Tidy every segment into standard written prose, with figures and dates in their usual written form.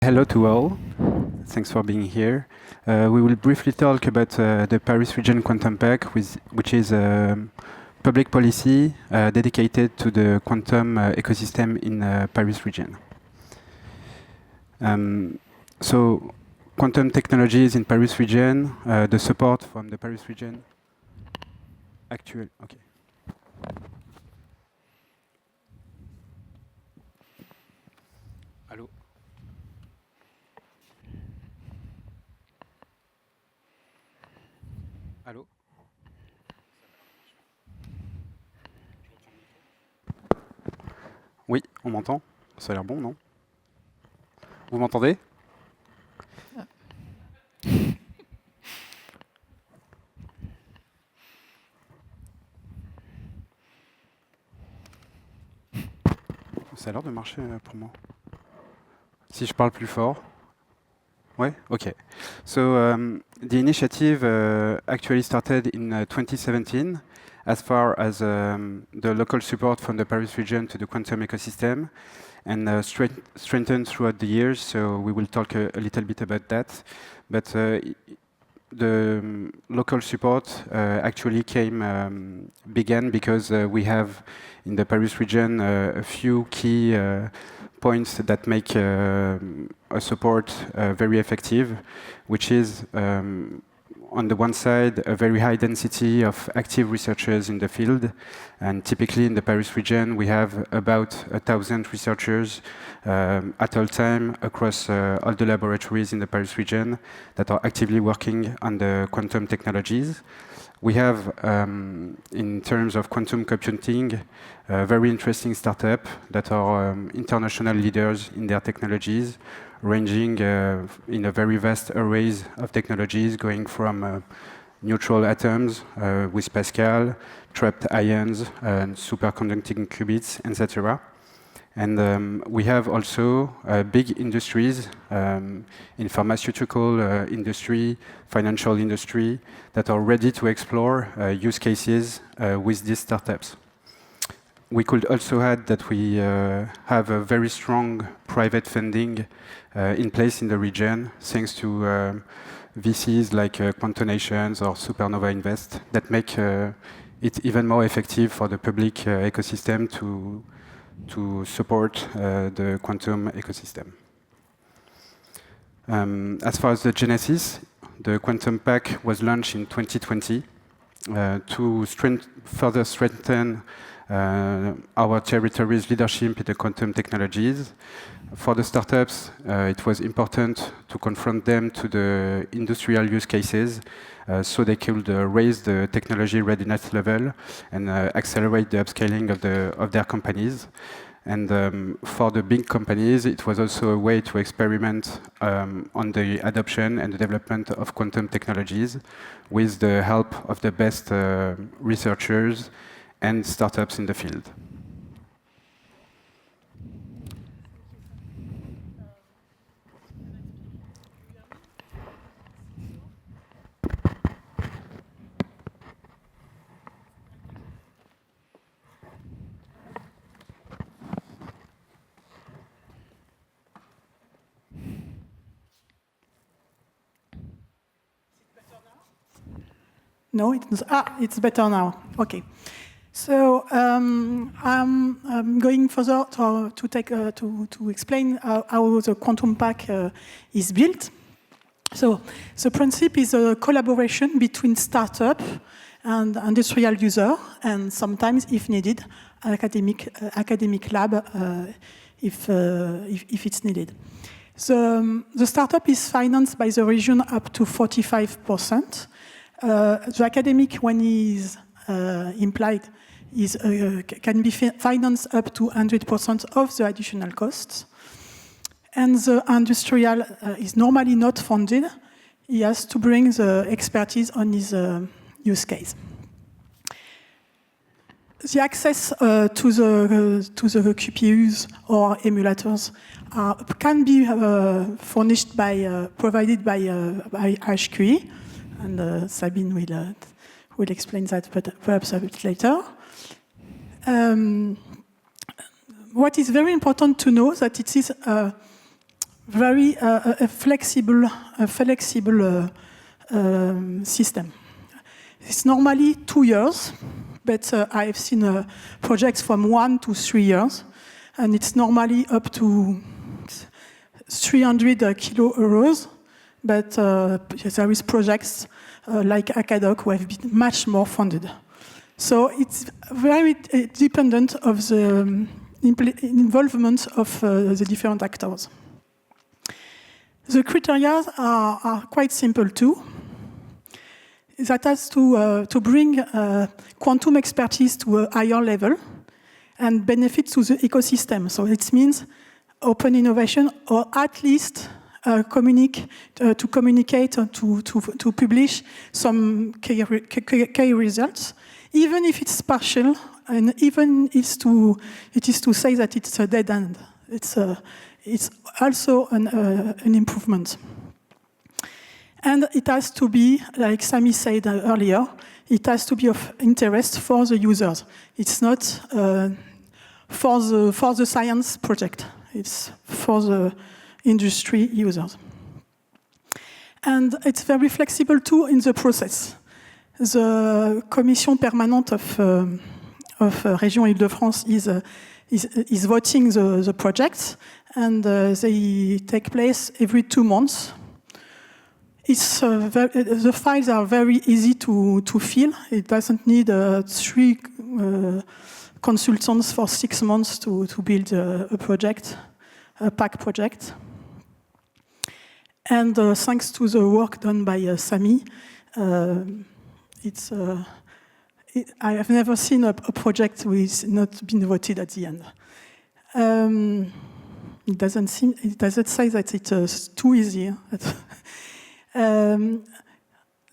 Hello to all. Thanks for being here. We will briefly talk about the Paris Region Quantum Pact, which is a public policy dedicated to the quantum ecosystem in Paris region. So, quantum technologies in Paris region, the support from the Paris region. Okay. Allô? Allô? Oui, on m'entend? Ça a l'air bon, non? Vous m'entendez? Ça a l'air de marcher pour moi. Si je parle plus fort. Ouais, okay. So the initiative actually started in 2017 as far as the local support from the Paris region to the quantum ecosystem and strengthened throughout the years. So we will talk a little bit about that. But the local support actually began because we have in the Paris region a few key points that make a support very effective, which is on the one side a very high density of active researchers in the field, and typically in the Paris region we have about 1,000 researchers at all time across all the laboratories in the Paris region that are actively working on the quantum technologies. We have, in terms of quantum computing, very interesting startups that are international leaders in their technologies, ranging in a very vast array of technologies, going from neutral atoms with Pascal, trapped ions, superconducting qubits, etc. And we have also big industries in pharmaceutical industry, financial industry, that are ready to explore use cases with these startups. We could also add that we have a very strong private funding in place in the region, thanks to VCs like Quantonations or Supernova Invest, that make it even more effective for the public ecosystem to support the quantum ecosystem. As far as the genesis, the Quantum Pact was launched in 2020 to further strengthen our territory's leadership in the quantum technologies. For the startups, it was important to confront them to the industrial use cases so they could raise the technology readiness level and accelerate the upscaling of their companies. And for the big companies, it was also a way to experiment on the adoption and the development of quantum technologies with the help of the best researchers and startups in the field. No, it's better now. Okay. So I'm going further to explain how the Quantum Pact is built. So the principle is a collaboration between startup and industrial user, and sometimes, if needed, academic lab if it's needed. So the startup is financed by the region up to 45%. The academic, when he is implied, can be financed up to 100% of the additional costs. And the industrial is normally not funded. He has to bring the expertise on his use case. The access to the QPUs or emulators can be provided by HQE, and Sabine will explain that, but perhaps a bit later. What is very important to know that it is very a flexible system. It's normally 2 years, but I've seen projects from 1 to 3 years, and it's normally up to 300 kilo euros. But there is projects like Acadoc who have been much more funded. So it's very dependent of the involvement of the different actors. The criteria are quite simple too. That has to bring quantum expertise to a higher level and benefit to the ecosystem. So it means open innovation, or at least to communicate or to publish some key results, even if it's partial, and even it is to say that it's a dead end. It's also an improvement. And it has to be, like Samy said earlier, it has to be of interest for the users. It's not for the science project. It's for the industry users. And it's very flexible too in the process. The Commission Permanente of Région Île-de-France is voting the projects, and they take place every 2 months. The files are very easy to fill. It doesn't need 3 consultants for 6 months to build a project, a PAC project. And thanks to the work done by Samy, I have never seen a project which not been voted at the end. It doesn't say that it's too easy.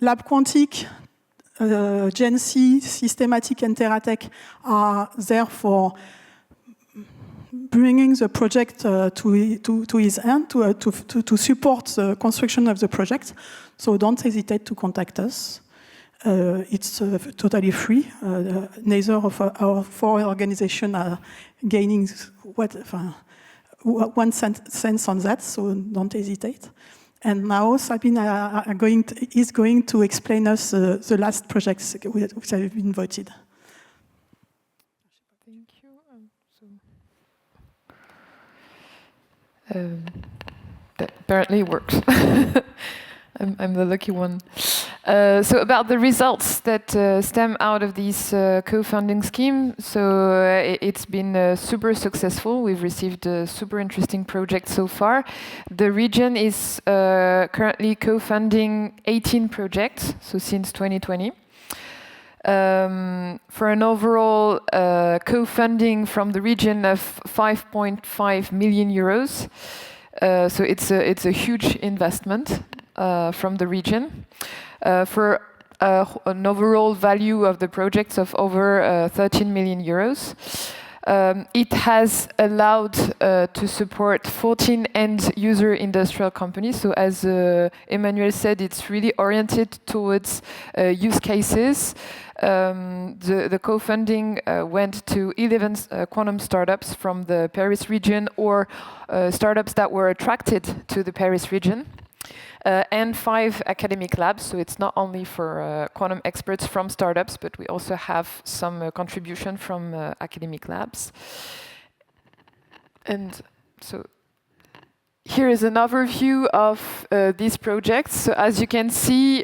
Lab Quantique, GENCI, Systematic, and Teratec are there for bringing the project to its end, to support the construction of the project. So don't hesitate to contact us. It's totally free. Neither of our 4 organizations are gaining 1 cent on that, so don't hesitate. And now Sabine is going to explain us the last projects which have been voted. Thank you. That apparently works. I'm the lucky one. So about the results that stem out of this co-funding scheme, so it's been super successful. We've received a super interesting project so far. The region is currently co-funding 18 projects, so since 2020. For an overall co-funding from the region of 5.5 million euros. So it's a huge investment from the region. For an overall value of the projects of over 13 million euros. It has allowed to support 14 end-user industrial companies. So as Emmanuelle said, it's really oriented towards use cases. The co-funding went to 11 quantum startups from the Paris region, or startups that were attracted to the Paris region. And 5 academic labs, so it's not only for quantum experts from startups, but we also have some contribution from academic labs. And so here is an overview of these projects. So as you can see,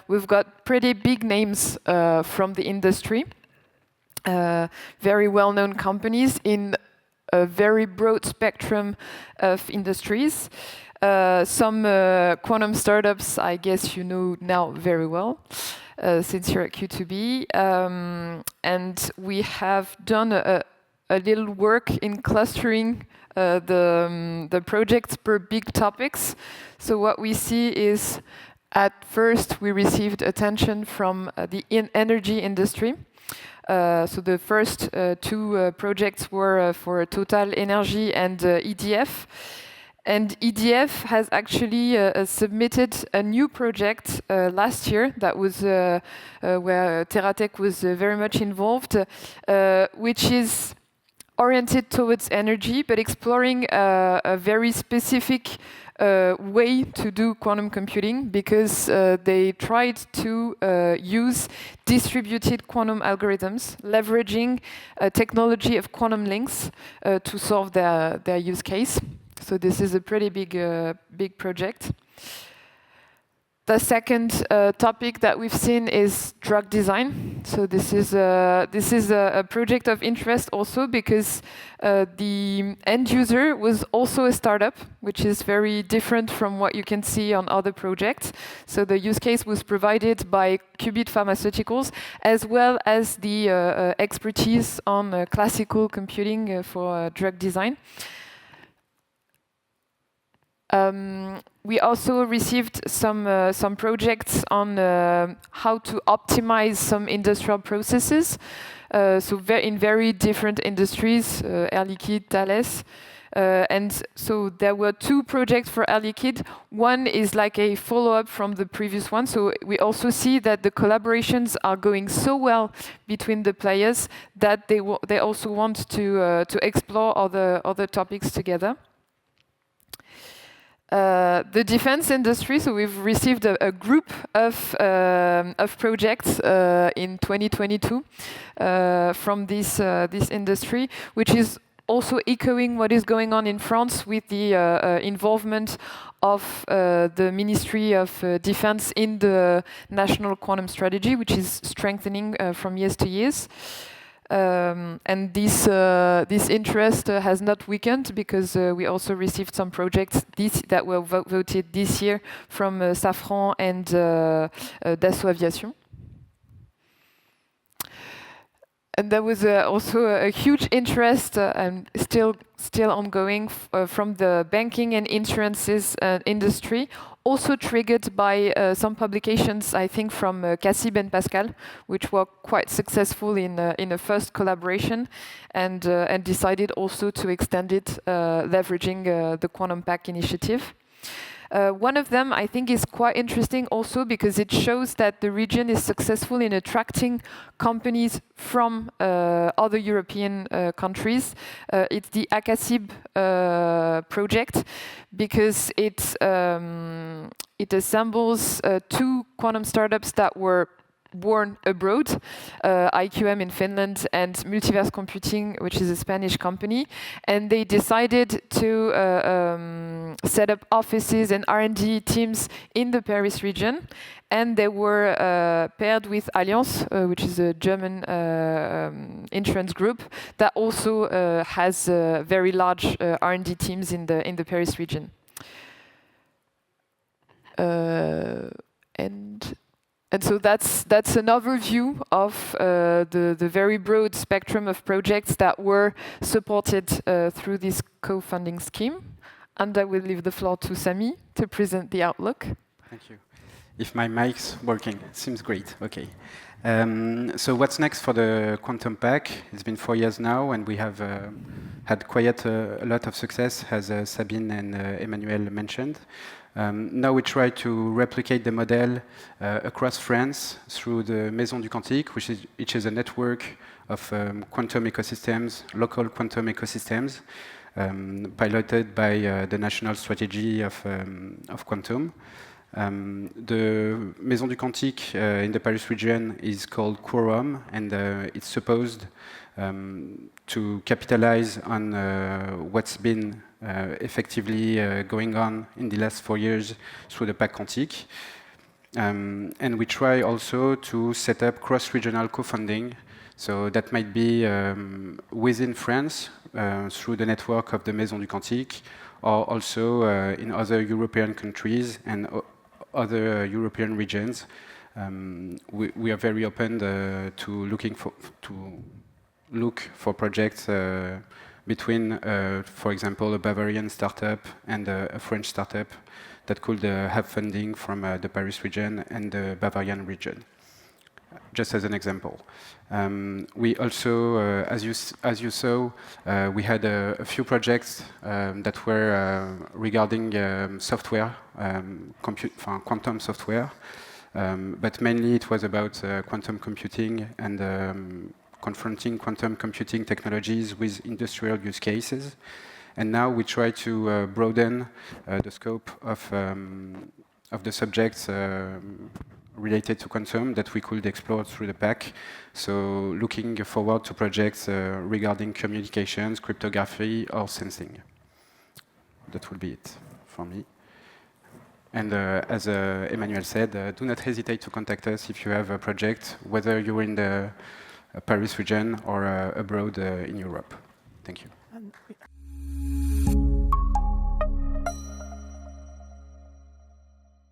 we've got pretty big names from the industry, very well-known companies in a very broad spectrum of industries. Some quantum startups, I guess you know now very well, since you're at Q2B. And we have done a little work in clustering the projects per big topics. So what we see is, at first, we received attention from the energy industry. So the first 2 projects were for Total Energy and EDF. And EDF has actually submitted a new project last year that was where Teratec was very much involved, which is oriented towards energy, but exploring a very specific way to do quantum computing, because they tried to use distributed quantum algorithms, leveraging technology of quantum links to solve their use case. So this is a pretty big project. The second topic that we've seen is drug design. So this is a project of interest also, because the end user was also a startup, which is very different from what you can see on other projects. So the use case was provided by Qubit Pharmaceuticals, as well as the expertise on classical computing for drug design. We also received some projects on how to optimize some industrial processes. So in very different industries, Air Liquide, Thales. And so there were two projects for Air Liquide. One is like a follow-up from the previous one. So we also see that the collaborations are going so well between the players that they also want to explore other topics together. The defense industry, so we've received a group of projects in 2022 from this industry, which is also echoing what is going on in France with the involvement of the Ministry of Defense in the National Quantum Strategy, which is strengthening from years to years. And this interest has not weakened, because we also received some projects that were voted this year from Safran and Dassault Aviation. And there was also a huge interest, and still ongoing, from the banking and insurances industry, also triggered by some publications, I think, from Cassib and Pascal, which were quite successful in a first collaboration, and decided also to extend it, leveraging the Quantum Pack initiative. One of them, I think, is quite interesting also, because it shows that the region is successful in attracting companies from other European countries. It's the ACACIB project, because it assembles two quantum startups that were born abroad, IQM in Finland and Multiverse Computing, which is a Spanish company, and they decided to set up offices and R&D teams in the Paris region, and they were paired with Allianz, which is a German insurance group that also has very large R&D teams in the Paris region. And so that's an overview of the very broad spectrum of projects that were supported through this co-funding scheme. And I will leave the floor to Samy to present the outlook. Thank you. If my mic's working, seems great. Okay. So what's next for the Quantum Pack? It's been 4 years now, and we have had quite a lot of success, as Sabine and Emmanuelle mentioned. Now we try to replicate the model across France through the Maison du Quantique, which is a network of quantum ecosystems, local quantum ecosystems, piloted by the national strategy of quantum. The Maison du Quantique in the Paris region is called Quorum, and it's supposed to capitalize on what's been effectively going on in the last 4 years through the Pack Quantique. And we try also to set up cross-regional co-funding. So that might be within France through the network of the Maison du Quantique, or also in other European countries and other European regions. We are very open to look for projects between, for example, a Bavarian startup and a French startup that could have funding from the Paris region and the Bavarian region, just as an example. We also, as you saw, we had a few projects that were regarding software, quantum software, but mainly it was about quantum computing and confronting quantum computing technologies with industrial use cases. And now we try to broaden the scope of the subjects related to quantum that we could explore through the pack. So looking forward to projects regarding communications, cryptography, or sensing. That will be it for me. And as Emmanuelle said, do not hesitate to contact us if you have a project, whether you're in the Paris region or abroad in Europe. Thank you.